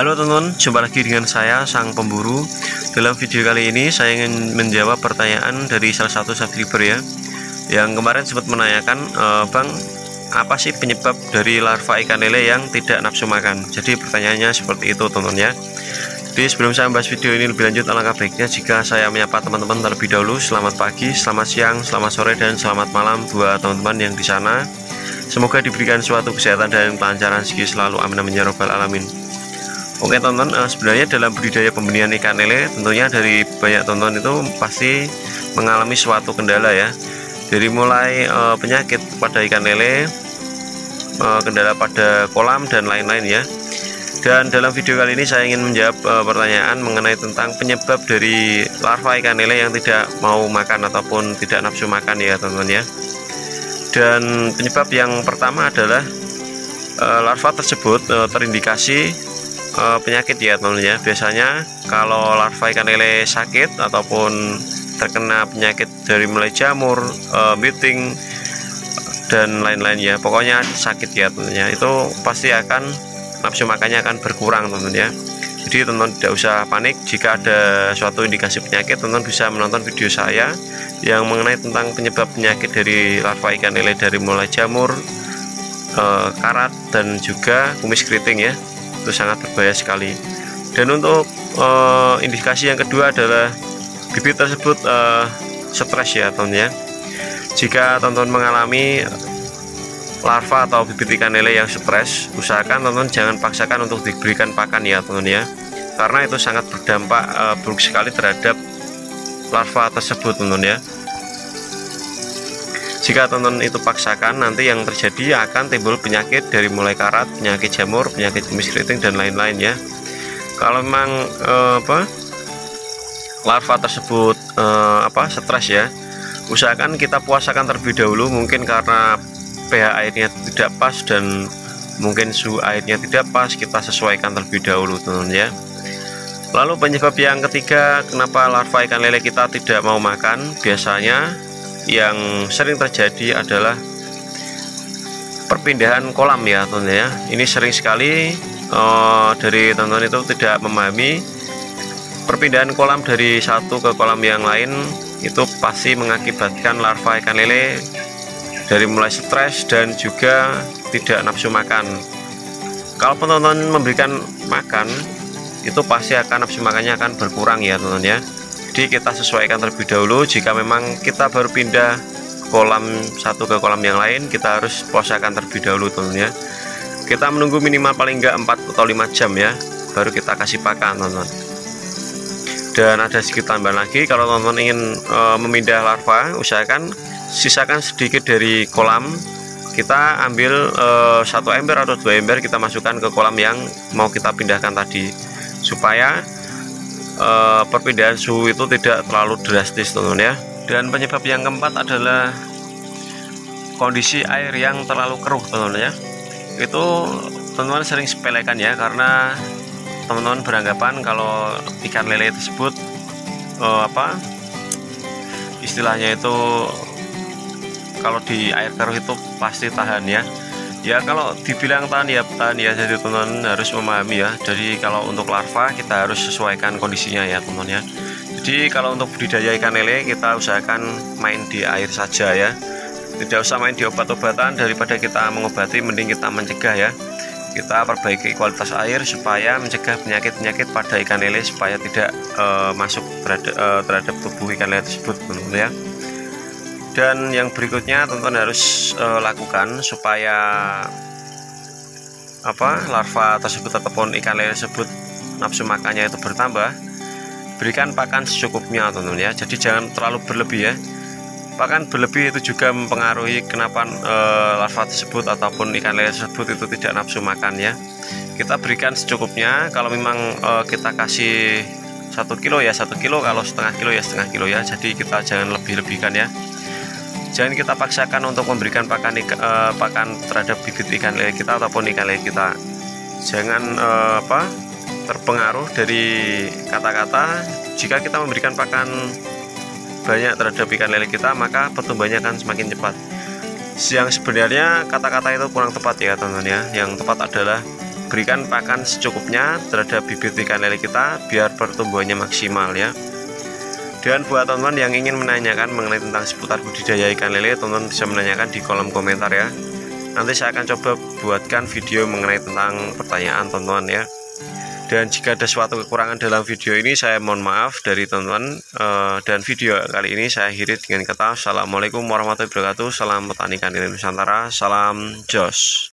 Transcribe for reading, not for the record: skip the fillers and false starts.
Halo teman-teman, jumpa lagi dengan saya Sang Pemburu. Dalam video kali ini saya ingin menjawab pertanyaan dari salah satu subscriber ya, yang kemarin sempat menanyakan, Bang, apa sih penyebab dari larva ikan lele yang tidak nafsu makan? Jadi pertanyaannya seperti itu teman-teman ya. Jadi sebelum saya membahas video ini lebih lanjut, alangkah baiknya jika saya menyapa teman-teman terlebih dahulu. Selamat pagi, selamat siang, selamat sore, dan selamat malam buat teman-teman yang di sana. Semoga diberikan suatu kesehatan dan kelancaran rezeki selalu, amin amin ya robbal alamin. Oke teman-teman, sebenarnya dalam budidaya pembenihan ikan lele tentunya dari banyak teman-teman itu pasti mengalami suatu kendala ya. Dari mulai penyakit pada ikan lele, kendala pada kolam dan lain-lain ya. Dan dalam video kali ini saya ingin menjawab pertanyaan mengenai tentang penyebab dari larva ikan lele yang tidak mau makan ataupun tidak nafsu makan ya teman-teman ya. Dan penyebab yang pertama adalah larva tersebut terindikasi penyakit ya teman-teman ya. Biasanya kalau larva ikan lele sakit ataupun terkena penyakit dari mulai jamur, biting dan lain-lain ya, pokoknya sakit ya teman-teman ya, itu pasti akan nafsu makannya akan berkurang teman-teman ya. Jadi teman-teman tidak usah panik jika ada suatu indikasi penyakit. Teman-teman bisa menonton video saya yang mengenai tentang penyebab penyakit dari larva ikan lele dari mulai jamur, karat dan juga kumis keriting ya. Itu sangat berbahaya sekali. Dan untuk indikasi yang kedua adalah bibit tersebut stres ya teman-teman ya. Jika teman-teman mengalami larva atau bibit ikan lele yang stres, usahakan teman-teman jangan paksakan untuk diberikan pakan ya teman-teman ya, karena itu sangat berdampak buruk sekali terhadap larva tersebut teman-teman ya. Jika teman-teman itu paksakan, nanti yang terjadi akan timbul penyakit dari mulai karat, penyakit jamur, penyakit kumis keriting dan lain-lain ya. Kalau memang larva tersebut stres ya, usahakan kita puasakan terlebih dahulu. Mungkin karena pH airnya tidak pas dan mungkin suhu airnya tidak pas, kita sesuaikan terlebih dahulu teman-teman ya. Lalu penyebab yang ketiga kenapa larva ikan lele kita tidak mau makan, biasanya yang sering terjadi adalah perpindahan kolam ya teman-teman ya. Ini sering sekali dari teman-teman itu tidak memahami perpindahan kolam dari satu ke kolam yang lain itu pasti mengakibatkan larva ikan lele dari mulai stres dan juga tidak nafsu makan. Kalau teman-teman memberikan makan, itu pasti akan nafsu makannya akan berkurang ya teman-teman ya. Jadi kita sesuaikan terlebih dahulu. Jika memang kita baru pindah kolam satu ke kolam yang lain, kita harus puasakan terlebih dahulu teman-teman ya. Kita menunggu minimal paling enggak 4 atau 5 jam ya, baru kita kasih pakan teman-teman. Dan ada sedikit tambahan lagi, kalau teman-teman ingin memindah larva, usahakan sisakan sedikit dari kolam. Kita ambil 1 ember atau 2 ember, kita masukkan ke kolam yang mau kita pindahkan tadi, supaya perpindahan suhu itu tidak terlalu drastis teman-teman ya. Dan penyebab yang keempat adalah kondisi air yang terlalu keruh teman-teman ya. Itu teman-teman sering sepelekan ya, karena teman-teman beranggapan kalau ikan lele tersebut istilahnya itu kalau di air keruh itu pasti tahan ya. Ya kalau dibilang tahan ya, jadi teman-teman harus memahami ya. Jadi kalau untuk larva kita harus sesuaikan kondisinya ya teman-teman ya. Jadi kalau untuk budidaya ikan lele kita usahakan main di air saja ya. Tidak usah main di obat-obatan, daripada kita mengobati mending kita mencegah ya. Kita perbaiki kualitas air supaya mencegah penyakit-penyakit pada ikan lele supaya tidak masuk terhadap tubuh ikan lele tersebut teman-teman ya. Dan yang berikutnya teman-teman harus lakukan supaya larva tersebut ataupun ikan lele tersebut nafsu makannya itu bertambah, berikan pakan secukupnya teman-teman ya. Jadi jangan terlalu berlebih ya. Pakan berlebih itu juga mempengaruhi kenapa larva tersebut ataupun ikan lele tersebut itu tidak nafsu makan ya. Kita berikan secukupnya. Kalau memang kita kasih 1 kilo ya 1 kilo, kalau setengah kilo ya setengah kilo ya. Jadi kita jangan lebih-lebihkan ya. Jangan kita paksakan untuk memberikan pakan terhadap bibit ikan lele kita ataupun ikan lele kita. Jangan terpengaruh dari kata-kata. Jika kita memberikan pakan banyak terhadap ikan lele kita, maka pertumbuhannya akan semakin cepat. Yang sebenarnya kata-kata itu kurang tepat ya teman-teman ya. Yang tepat adalah berikan pakan secukupnya terhadap bibit ikan lele kita biar pertumbuhannya maksimal ya. Dan buat teman-teman yang ingin menanyakan mengenai tentang seputar budidaya ikan lele, teman-teman bisa menanyakan di kolom komentar ya. Nanti saya akan coba buatkan video mengenai tentang pertanyaan teman-teman ya. Dan jika ada suatu kekurangan dalam video ini, saya mohon maaf dari teman-teman. Dan video kali ini saya akhiri dengan kata Assalamualaikum warahmatullahi wabarakatuh. Salam petani ikan lele Nusantara. Salam jos.